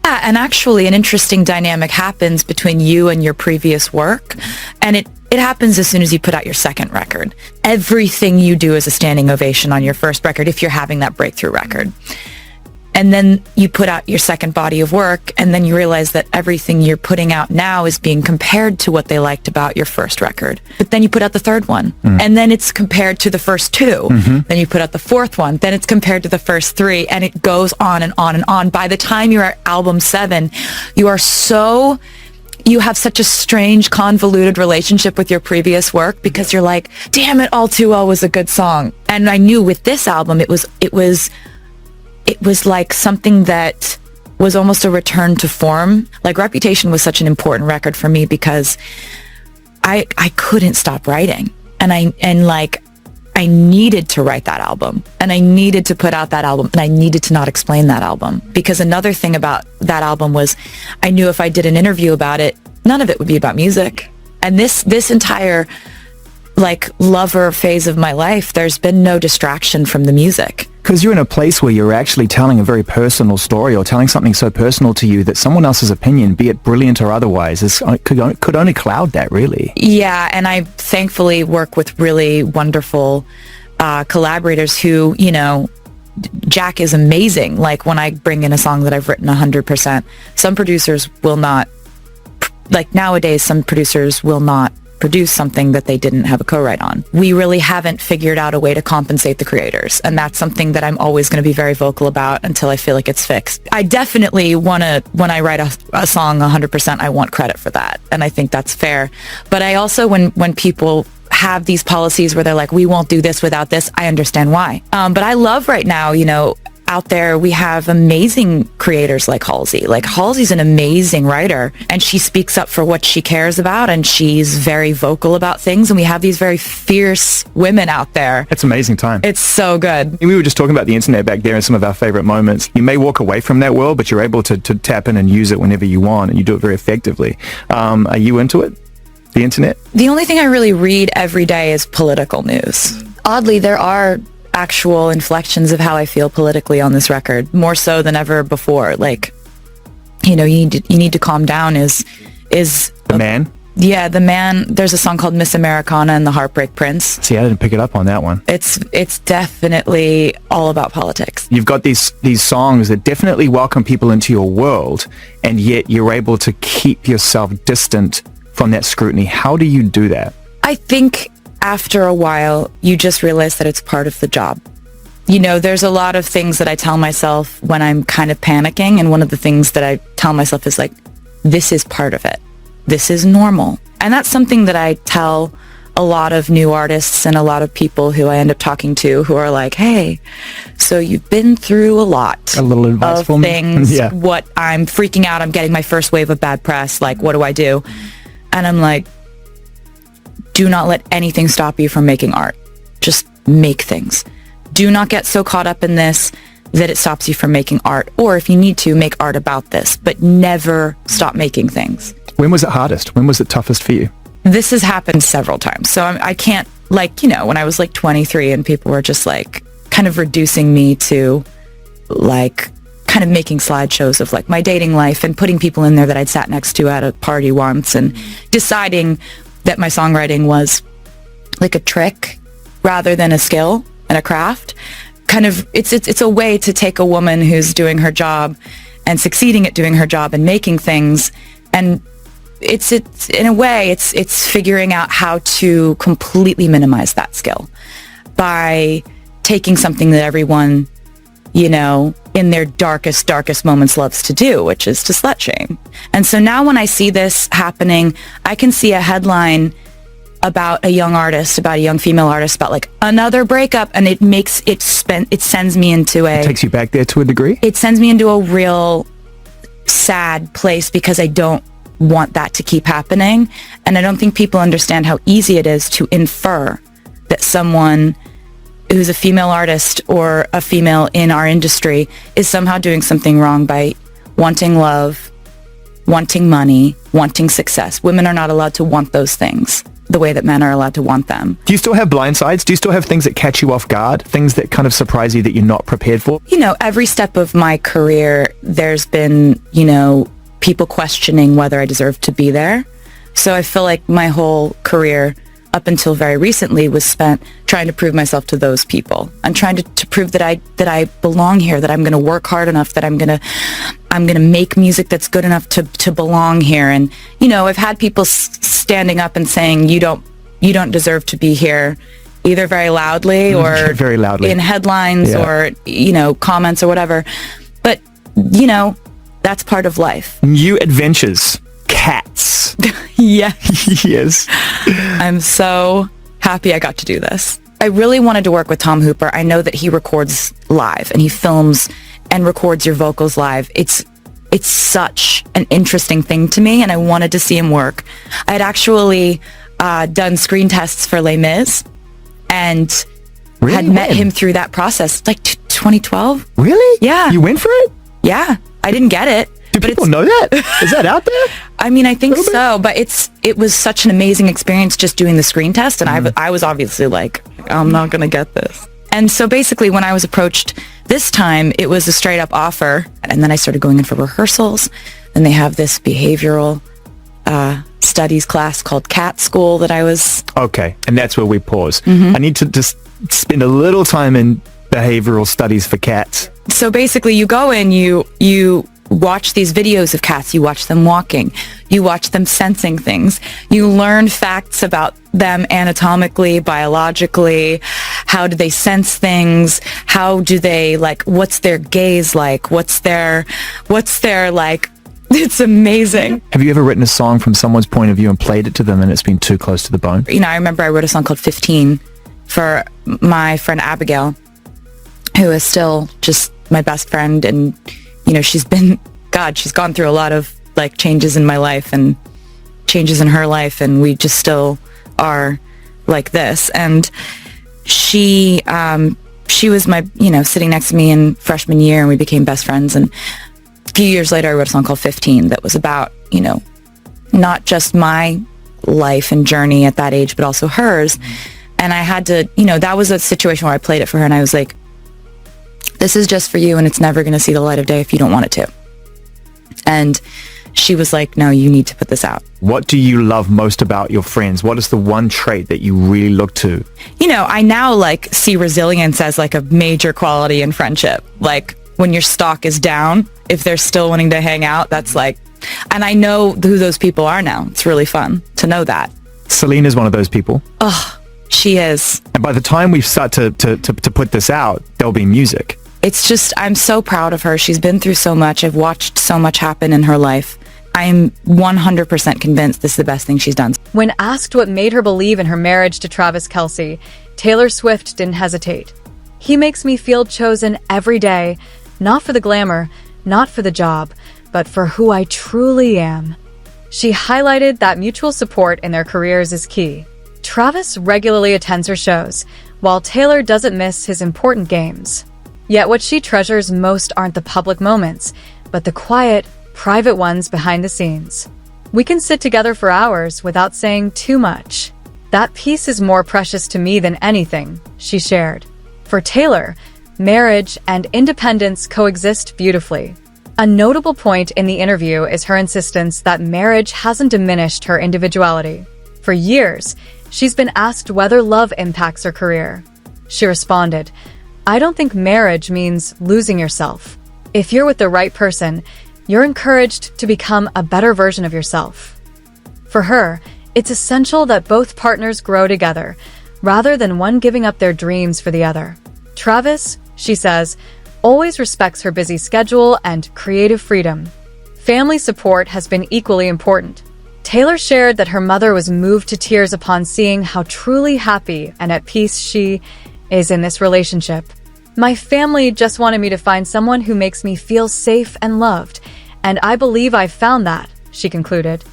and actually an interesting dynamic happens between you and your previous work, and it happens as soon as you put out your second record. Everything you do is a standing ovation on your first record if you're having that breakthrough record. And then you put out your second body of work, and then you realize that everything you're putting out now is being compared to what they liked about your first record. But then you put out the third one, and then it's compared to the first two. Then you put out the fourth one, then it's compared to the first three, and it goes on and on and on. By the time you're at album 7, you have such a strange, convoluted relationship with your previous work, because you're like, damn it, All Too Well was a good song. And I knew with this album, it was like something that was almost a return to form. Like Reputation was such an important record for me because I couldn't stop writing. And I needed to write that album, and I needed to put out that album, and I needed to not explain that album. Because another thing about that album was I knew if I did an interview about it, none of it would be about music. And this entire like lover phase of my life, there's been no distraction from the music. Because you're in a place where you're actually telling a very personal story, or telling something so personal to you that someone else's opinion, be it brilliant or otherwise, could only cloud that, really. Yeah, and I thankfully work with really wonderful collaborators who, you know, Jack is amazing. Like when I bring in a song that I've written 100%, some producers will not, like nowadays, some producers will not produce something that they didn't have a co-write on. We really haven't figured out a way to compensate the creators, and that's something that I'm always going to be very vocal about until I feel like it's fixed. I definitely want to, when I write a song 100%, I want credit for that, and I think that's fair. But I also, when people have these policies where they're like, we won't do this without this, I understand why. But I love right now, you know, out there we have amazing creators like Halsey. Like Halsey's an amazing writer, and she speaks up for what she cares about, and she's very vocal about things, and we have these very fierce women out there. It's amazing time. It's so good. We were just talking about the internet back there and some of our favorite moments. You may walk away from that world, but you're able to tap in and use it whenever you want, and you do it very effectively. Are you into it? The internet? The only thing I really read every day is political news. Oddly, there are actual inflections of how I feel politically on this record, more so than ever before. Like, you know, you need to calm down is The Man? Yeah, The Man. There's a song called Miss Americana and the Heartbreak Prince. See, I didn't pick it up on that one. It's definitely all about politics. You've got these songs that definitely welcome people into your world, and yet you're able to keep yourself distant from that scrutiny. How do you do that? I think after a while, you just realize that it's part of the job. You know, there's a lot of things that I tell myself when I'm kind of panicking, and one of the things that I tell myself is like, this is part of it. This is normal. And that's something that I tell a lot of new artists and a lot of people who I end up talking to who are like, hey, so you've been through a lot a little advice of for me? things. Yeah. What, I'm freaking out. I'm getting my first wave of bad press. Like, what do I do? And I'm like, do not let anything stop you from making art. Just make things. Do not get so caught up in this that it stops you from making art. Or if you need to, make art about this, but never stop making things. When was it hardest? When was it toughest for you? This has happened several times. So I can't, like, you know, when I was like 23 and people were just like kind of reducing me to like kind of making slideshows of like my dating life and putting people in there that I'd sat next to at a party once and deciding that my songwriting was like a trick rather than a skill and a craft. Kind of, it's a way to take a woman who's doing her job and succeeding at doing her job and making things, and it's in a way it's figuring out how to completely minimize that skill by taking something that everyone, you know, in their darkest moments loves to do, which is to slut shame. And so now when I see this happening, I can see a headline about a young artist, about a young female artist, about like another breakup, and it sends me into It takes you back there to a degree? It sends me into a real sad place because I don't want that to keep happening. And I don't think people understand how easy it is to infer that someone who's a female artist or a female in our industry is somehow doing something wrong by wanting love, wanting money, wanting success. Women are not allowed to want those things. the way that men are allowed to want them. Do you still have blind sides? Do you still have things that catch you off guard? Things that kind of surprise you that you're not prepared for? You know, every step of my career, there's been, you know, people questioning whether I deserve to be there. So I feel like my whole career up until very recently was spent trying to prove myself to those people and trying to prove that I belong here, that I'm going to work hard enough, that I'm going to make music that's good enough to belong here. And, you know, I've had people standing up and saying, you don't deserve to be here, either very loudly or very loudly in headlines or, you know, comments or whatever. But, you know, that's part of life. New adventures. Cats. Yeah. Yes. I'm so happy I got to do this. I really wanted to work with Tom Hooper. I know that he records live and he films and records your vocals live. It's such an interesting thing to me, and I wanted to see him work. I had actually done screen tests for Les Mis and had met him through that process, like 2012. Really? Yeah. You went for it? Yeah. I didn't get it. Do people know that? Is that out there? I mean, I think so, but it was such an amazing experience just doing the screen test, and I was obviously like, I'm not going to get this. And so basically when I was approached this time, it was a straight up offer, and then I started going in for rehearsals, and they have this behavioral studies class called Cat School that I was... Okay, and that's where we pause. I need to just spend a little time in behavioral studies for cats. So basically you go in, you watch these videos of cats, you watch them walking, you watch them sensing things, you learn facts about them anatomically, biologically, how do they sense things, how do they, like, what's their gaze like, what's their like, it's amazing. Have you ever written a song from someone's point of view and played it to them and it's been too close to the bone? You know, I remember I wrote a song called 15 for my friend Abigail, who is still just my best friend, and you know, she's gone through a lot of like changes in my life and changes in her life, and we just still are like this. And she was my, you know, sitting next to me in freshman year, and we became best friends. And a few years later, I wrote a song called 15 that was about, you know, not just my life and journey at that age, but also hers. And I had to, you know, that was a situation where I played it for her, and I was like, this is just for you, and it's never going to see the light of day if you don't want it to. And she was like, no, you need to put this out. What do you love most about your friends? What is the one trait that you really look to? You know, I now like see resilience as like a major quality in friendship. Like when your stock is down, if they're still wanting to hang out, that's like, and I know who those people are now. It's really fun to know that. Celine is one of those people. Oh, she is. And by the time we start to put this out, there'll be music. It's just, I'm so proud of her. She's been through so much. I've watched so much happen in her life. I'm 100% convinced this is the best thing she's done. When asked what made her believe in her marriage to Travis Kelce, Taylor Swift didn't hesitate. He makes me feel chosen every day, not for the glamour, not for the job, but for who I truly am. She highlighted that mutual support in their careers is key. Travis regularly attends her shows, while Taylor doesn't miss his important games. Yet what she treasures most aren't the public moments, but the quiet, private ones behind the scenes. We can sit together for hours without saying too much. That peace is more precious to me than anything, she shared. For Taylor, marriage and independence coexist beautifully. A notable point in the interview is her insistence that marriage hasn't diminished her individuality. For years, she's been asked whether love impacts her career. She responded, I don't think marriage means losing yourself. If you're with the right person, you're encouraged to become a better version of yourself. For her, it's essential that both partners grow together, rather than one giving up their dreams for the other. Travis, she says, always respects her busy schedule and creative freedom. Family support has been equally important. Taylor shared that her mother was moved to tears upon seeing how truly happy and at peace she is in this relationship. My family just wanted me to find someone who makes me feel safe and loved, and I believe I've found that, she concluded.